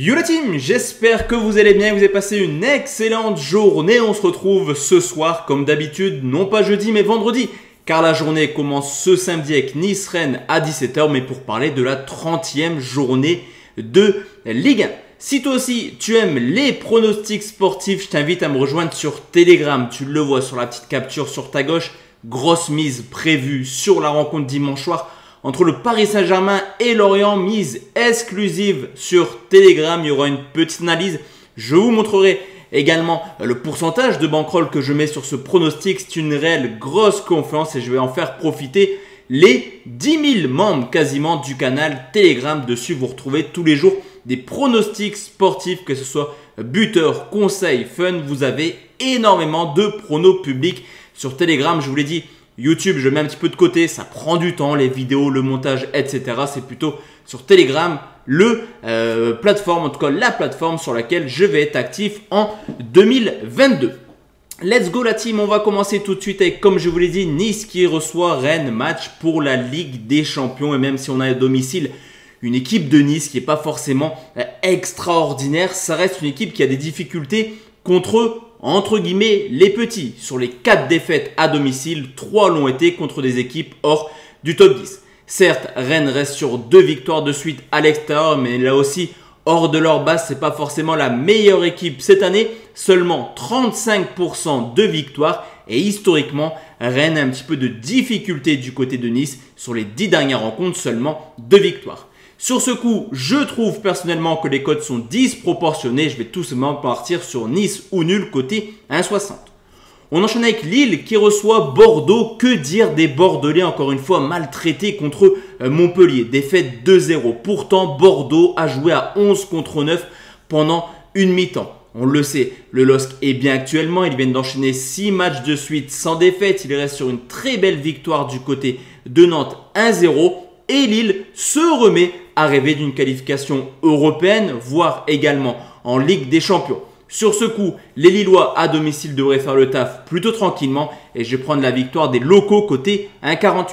Yo la team, j'espère que vous allez bien, que vous avez passé une excellente journée. On se retrouve ce soir comme d'habitude, non pas jeudi mais vendredi, car la journée commence ce samedi avec Nice-Rennes à 17 h, mais pour parler de la 30e journée de Ligue 1. Si toi aussi tu aimes les pronostics sportifs, je t'invite à me rejoindre sur Telegram. Tu le vois sur la petite capture sur ta gauche, grosse mise prévue sur la rencontre dimanche soir entre le Paris Saint-Germain et Lorient, mise exclusive sur Telegram. Il y aura une petite analyse. Je vous montrerai également le pourcentage de bankroll que je mets sur ce pronostic. C'est une réelle grosse confiance et je vais en faire profiter les 10 000 membres quasiment du canal Telegram. Dessus, vous retrouvez tous les jours des pronostics sportifs, que ce soit buteurs, conseils, fun. Vous avez énormément de pronos publics sur Telegram. Je vous l'ai dit, YouTube, je mets un petit peu de côté, ça prend du temps, les vidéos, le montage, etc. C'est plutôt sur Telegram, plateforme, en tout cas la plateforme sur laquelle je vais être actif en 2022. Let's go la team, on va commencer tout de suite avec, comme je vous l'ai dit, Nice qui reçoit Rennes, match pour la Ligue des Champions. Et même si on a à domicile une équipe de Nice qui n'est pas forcément extraordinaire, ça reste une équipe qui a des difficultés contre entre guillemets les petits. Sur les 4 défaites à domicile, 3 l'ont été contre des équipes hors du top 10. Certes, Rennes reste sur 2 victoires de suite à l'extérieur, mais là aussi, hors de leur base, c'est pas forcément la meilleure équipe cette année. Seulement 35% de victoires et historiquement, Rennes a un petit peu de difficulté du côté de Nice. Sur les 10 dernières rencontres, seulement 2 victoires. Sur ce coup, je trouve personnellement que les cotes sont disproportionnées. Je vais tout simplement partir sur Nice ou nul côté 1,60. On enchaîne avec Lille qui reçoit Bordeaux. Que dire des Bordelais, encore une fois maltraités contre Montpellier. Défaite 2-0. Pourtant, Bordeaux a joué à 11 contre 9 pendant une mi-temps. On le sait, le LOSC est bien actuellement. Ils viennent d'enchaîner 6 matchs de suite sans défaite. Il reste sur une très belle victoire du côté de Nantes 1-0. Et Lille se remet à rêver d'une qualification européenne, voire également en Ligue des Champions. Sur ce coup, les Lillois à domicile devraient faire le taf plutôt tranquillement et je vais prendre la victoire des locaux côté 1,48.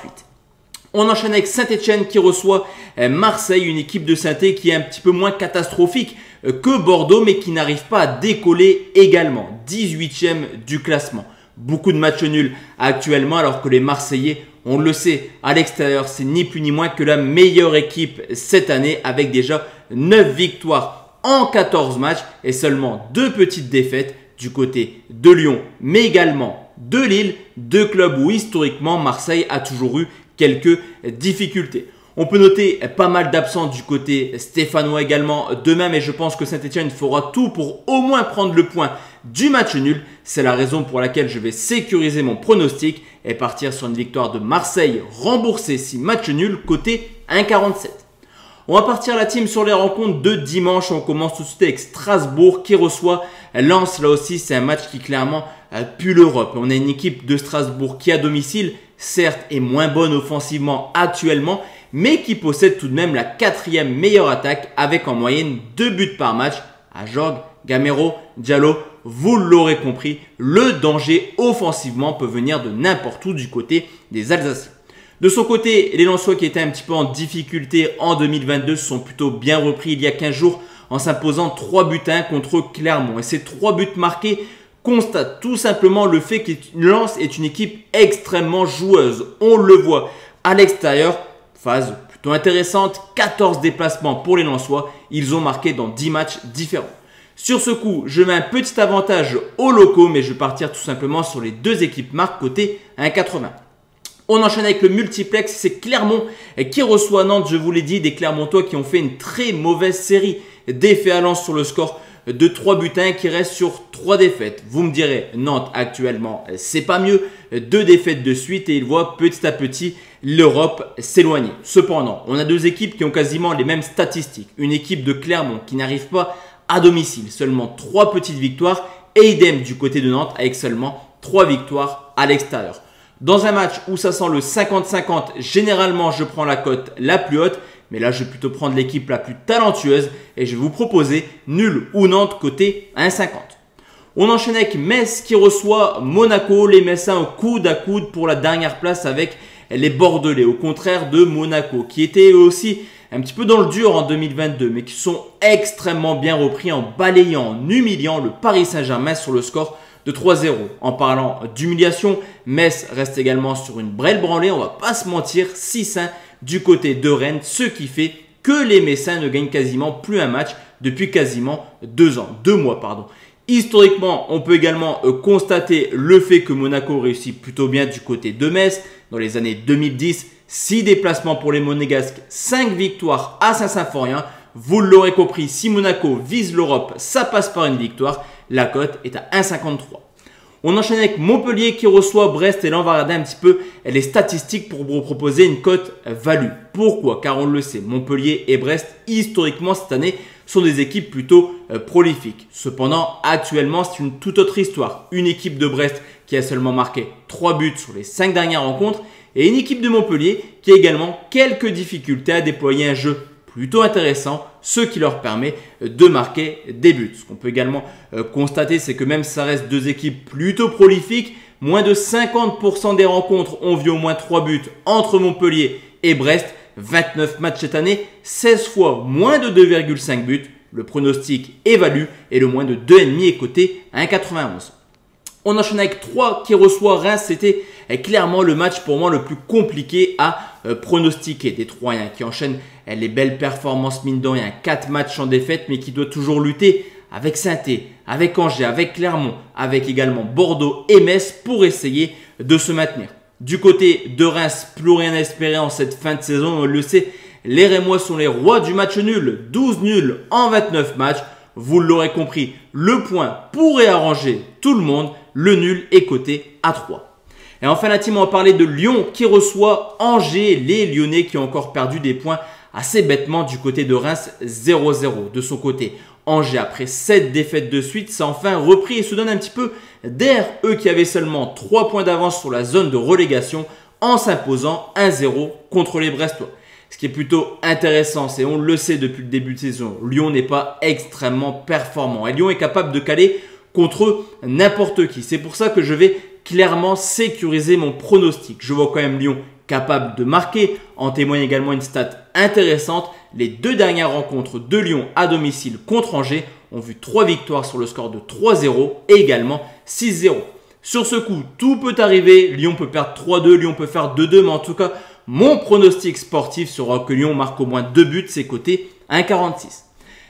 On enchaîne avec Saint-Etienne qui reçoit Marseille, une équipe de Saint-Etienne qui est un petit peu moins catastrophique que Bordeaux mais qui n'arrive pas à décoller également. 18e du classement. Beaucoup de matchs nuls actuellement alors que les Marseillais, on le sait, à l'extérieur, c'est ni plus ni moins que la meilleure équipe cette année avec déjà 9 victoires en 14 matchs et seulement 2 petites défaites du côté de Lyon, mais également de Lille, 2 clubs où historiquement Marseille a toujours eu quelques difficultés. On peut noter pas mal d'absents du côté stéphanois également demain, mais je pense que Saint-Etienne fera tout pour au moins prendre le point du match nul. C'est la raison pour laquelle je vais sécuriser mon pronostic et partir sur une victoire de Marseille remboursée si match nul côté 1,47. On va partir la team sur les rencontres de dimanche. On commence tout de suite avec Strasbourg qui reçoit Lens. Là aussi, c'est un match qui clairement pue l'Europe. On a une équipe de Strasbourg qui à domicile, certes, est moins bonne offensivement actuellement, mais qui possède tout de même la 4e meilleure attaque avec en moyenne 2 buts par match. Ajorg, Gamero, Diallo, vous l'aurez compris, le danger offensivement peut venir de n'importe où du côté des Alsaciens. De son côté, les Lensois qui étaient un petit peu en difficulté en 2022 se sont plutôt bien repris il y a 15 jours en s'imposant 3 buts à 1 contre Clermont. Et ces 3 buts marqués constatent tout simplement le fait que Lens est une équipe extrêmement joueuse. On le voit à l'extérieur, phase plutôt intéressante, 14 déplacements pour les Lensois. Ils ont marqué dans 10 matchs différents. Sur ce coup, je mets un petit avantage aux locaux, mais je vais partir tout simplement sur les 2 équipes marques côté 1,80. On enchaîne avec le multiplex, c'est Clermont qui reçoit Nantes. Je vous l'ai dit, des Clermontois qui ont fait une très mauvaise série d'effets à Lens sur le score de 3 buts à 1 qui reste sur 3 défaites. Vous me direz, Nantes actuellement, c'est pas mieux. 2 défaites de suite et ils voient petit à petit l'Europe s'éloigner. Cependant, on a 2 équipes qui ont quasiment les mêmes statistiques. Une équipe de Clermont qui n'arrive pas à domicile, seulement 3 petites victoires et idem du côté de Nantes avec seulement 3 victoires à l'extérieur. Dans un match où ça sent le 50-50, généralement je prends la cote la plus haute, mais là je vais plutôt prendre l'équipe la plus talentueuse et je vais vous proposer nul ou Nantes côté 1,50. On enchaîne avec Metz qui reçoit Monaco, les Messins au coude à coude pour la dernière place avec les Bordelais, au contraire de Monaco qui était eux aussi un petit peu dans le dur en 2022, mais qui sont extrêmement bien repris en balayant, en humiliant le Paris Saint-Germain sur le score de 3-0. En parlant d'humiliation, Metz reste également sur une brêle branlée, on va pas se mentir, 6-1 du côté de Rennes, ce qui fait que les Messins ne gagnent quasiment plus un match depuis quasiment 2 mois. Historiquement, on peut également constater le fait que Monaco réussit plutôt bien du côté de Metz. Dans les années 2010, 6 déplacements pour les Monégasques, 5 victoires à Saint-Symphorien. Vous l'aurez compris, si Monaco vise l'Europe, ça passe par une victoire. La cote est à 1,53. On enchaîne avec Montpellier qui reçoit Brest et là on va regarder un petit peu les statistiques pour vous proposer une cote value. Pourquoi? Car on le sait, Montpellier et Brest historiquement cette année sont des équipes plutôt prolifiques. Cependant, actuellement c'est une toute autre histoire. Une équipe de Brest qui a seulement marqué 3 buts sur les 5 dernières rencontres et une équipe de Montpellier qui a également quelques difficultés à déployer un jeu plutôt intéressant, ce qui leur permet de marquer des buts. Ce qu'on peut également constater, c'est que même si ça reste deux équipes plutôt prolifiques, moins de 50% des rencontres ont vu au moins 3 buts entre Montpellier et Brest. 29 matchs cette année, 16 fois moins de 2,5 buts. Le pronostic est value et le moins de 2,5 est coté à 1,91. On enchaîne avec 3 qui reçoit Reims. C'était clairement le match pour moi le plus compliqué à pronostiquer. Des Troyens qui enchaînent les belles performances mine de rien. 4 matchs en défaite mais qui doit toujours lutter avec Saint-Étienne, avec Angers, avec Clermont, avec également Bordeaux et Metz pour essayer de se maintenir. Du côté de Reims, plus rien à espérer en cette fin de saison. On le sait, les Rémois sont les rois du match nul. 12 nuls en 29 matchs. Vous l'aurez compris, le point pourrait arranger tout le monde. Le nul est coté à 3. Et enfin la team, on va parler de Lyon qui reçoit Angers. Les Lyonnais qui ont encore perdu des points assez bêtement du côté de Reims, 0-0. De son côté, Angers, après 7 défaites de suite, s'est enfin repris et se donne un petit peu d'air. Eux qui avaient seulement 3 points d'avance sur la zone de relégation en s'imposant 1-0 contre les Brestois. Ce qui est plutôt intéressant, c'est on le sait depuis le début de saison, Lyon n'est pas extrêmement performant. Et Lyon est capable de caler contre n'importe qui. C'est pour ça que je vais clairement sécuriser mon pronostic. Je vois quand même Lyon capable de marquer. En témoigne également une stat intéressante. Les 2 dernières rencontres de Lyon à domicile contre Angers ont vu 3 victoires sur le score de 3-0 et également 6-0. Sur ce coup, tout peut arriver. Lyon peut perdre 3-2, Lyon peut faire 2-2, mais en tout cas, mon pronostic sportif sera que Lyon marque au moins 2 buts, c'est coté 1,46.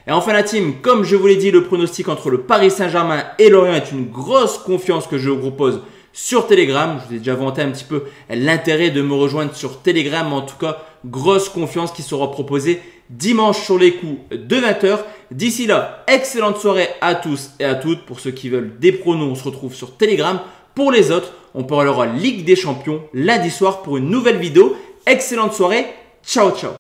Et enfin la team, comme je vous l'ai dit, le pronostic entre le Paris Saint-Germain et Lorient est une grosse confiance que je vous propose sur Telegram. Je vous ai déjà vanté un petit peu l'intérêt de me rejoindre sur Telegram. En tout cas, grosse confiance qui sera proposée dimanche sur les coups de 20h. D'ici là, excellente soirée à tous et à toutes. Pour ceux qui veulent des pronos, on se retrouve sur Telegram. Pour les autres, on parlera Ligue des Champions lundi soir pour une nouvelle vidéo. Excellente soirée. Ciao, ciao.